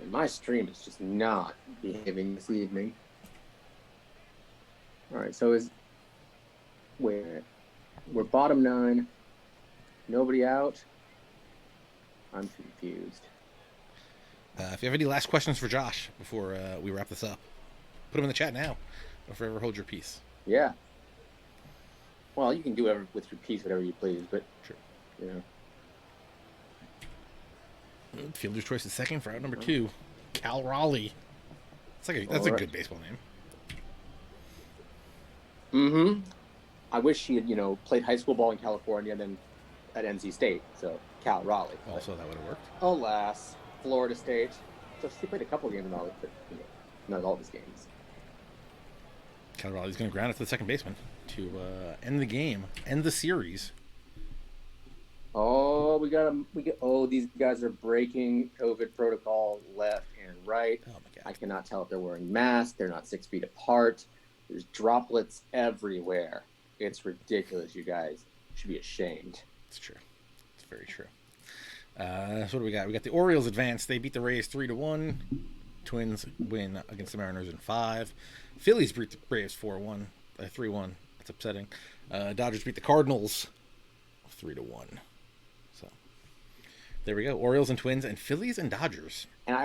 My stream is just not behaving this evening. All right, so we're bottom 9. Nobody out. I'm confused. If you have any last questions for Josh before we wrap this up, put them in the chat now. Don't forever hold your peace. Yeah. Well, you can do with your piece whatever you please, but sure. You know. Fielder's choice is second for out number 2, Cal Raleigh. That's a good baseball name. Mm-hmm. I wish he had, played high school ball in California and then at NC State. So Cal Raleigh. Also, that would have worked. Alas, Florida State. So he played a couple games in college, but not all of his games. Cal Raleigh's going to ground it to the second baseman to end the game, end the series. Oh, these guys are breaking COVID protocol left and right. Oh my God. I cannot tell if they're wearing masks. They're not 6 feet apart. There's droplets everywhere. It's ridiculous, you guys. You should be ashamed. It's true. It's very true. So what do we got? We got the Orioles advance. They beat the Rays 3-1. Twins win against the Mariners in 5. Phillies beat the Braves 3-1. That's upsetting. Dodgers beat the Cardinals 3-1. So there we go. Orioles and Twins and Phillies and Dodgers. And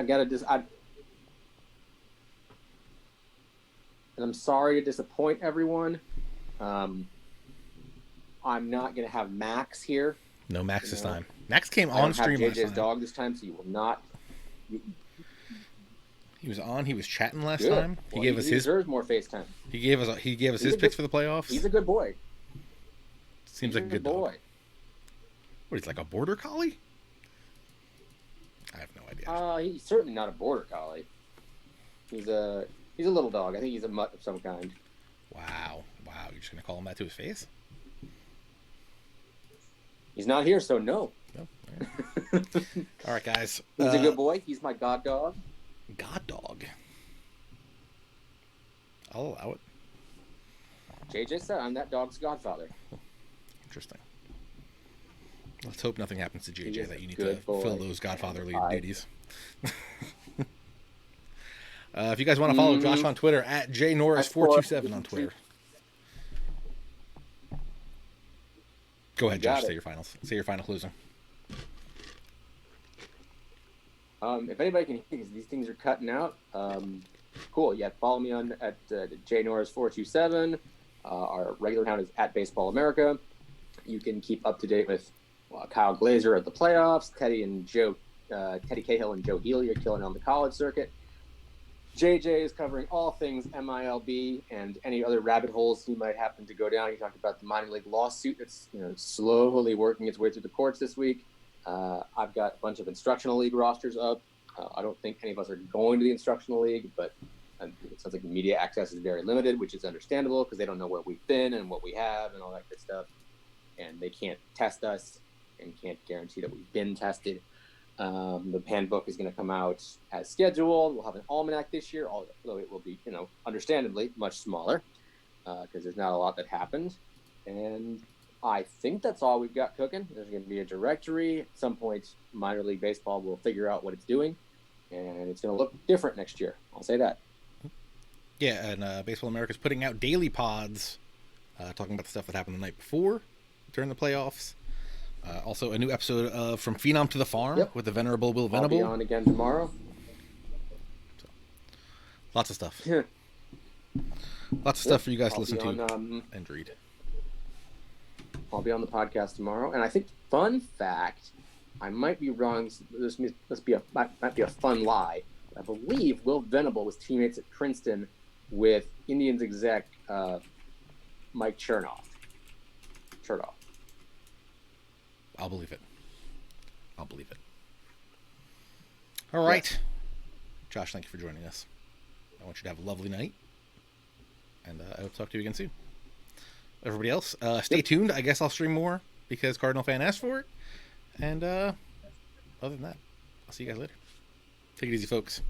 I'm sorry to disappoint everyone. I'm not going to have Max here. No Max this time. Max came on stream last time. JJ's dog this time, so you will not. He was on. He was chatting last time. He gave us his. Deserves more FaceTime. He gave us his picks for the playoffs. He's a good boy. Seems like a good boy. What, he's like a border collie? I have no idea. He's certainly not a border collie. He's a little dog. I think he's a mutt of some kind. Wow. You're just gonna call him that to his face? He's not here, so no. No. All right, all right guys. He's a good boy. He's my god dog. God dog. I'll allow it. JJ said I'm that dog's godfather. Interesting. Let's hope nothing happens to JJ that you need to fill those godfatherly duties. If you guys want to follow Josh on Twitter, at jnorris427 on Twitter. Go ahead, Josh. Say your final closing. If anybody can hear, because these things are cutting out, cool. Yeah, follow me at jnorris427. Our regular account is at Baseball America. You can keep up to date with Kyle Glazer at the playoffs. Teddy Cahill and Joe Healy are killing on the college circuit. JJ is covering all things MILB and any other rabbit holes he might happen to go down. He talked about the minor league lawsuit that's slowly working its way through the courts this week. I've got a bunch of instructional league rosters up. I don't think any of us are going to the instructional league, but it sounds like the media access is very limited, which is understandable because they don't know where we've been and what we have and all that good stuff. And they can't test us and can't guarantee that we've been tested. The handbook is going to come out as scheduled. We'll have an almanac this year, although it will be, understandably much smaller because there's not a lot that happened. And I think that's all we've got cooking. There's going to be a directory. At some point, minor league baseball will figure out what it's doing, and it's going to look different next year. I'll say that. Yeah, and Baseball America is putting out daily pods talking about the stuff that happened the night before during the playoffs. Also, a new episode of From Phenom to the Farm with the Venerable Will Venable. I'll be on again tomorrow. So, lots of stuff. Lots of stuff for you guys to listen to and read. I'll be on the podcast tomorrow. And I think, fun fact, I might be wrong. This might be a fun lie. I believe Will Venable was teammates at Princeton with Indians exec Mike Chernoff. I'll believe it. All right. Josh, thank you for joining us. I want you to have a lovely night. And I hope to talk to you again soon. Everybody else, stay tuned. I guess I'll stream more because Cardinal fan asked for it. And other than that, I'll see you guys later. Take it easy, folks.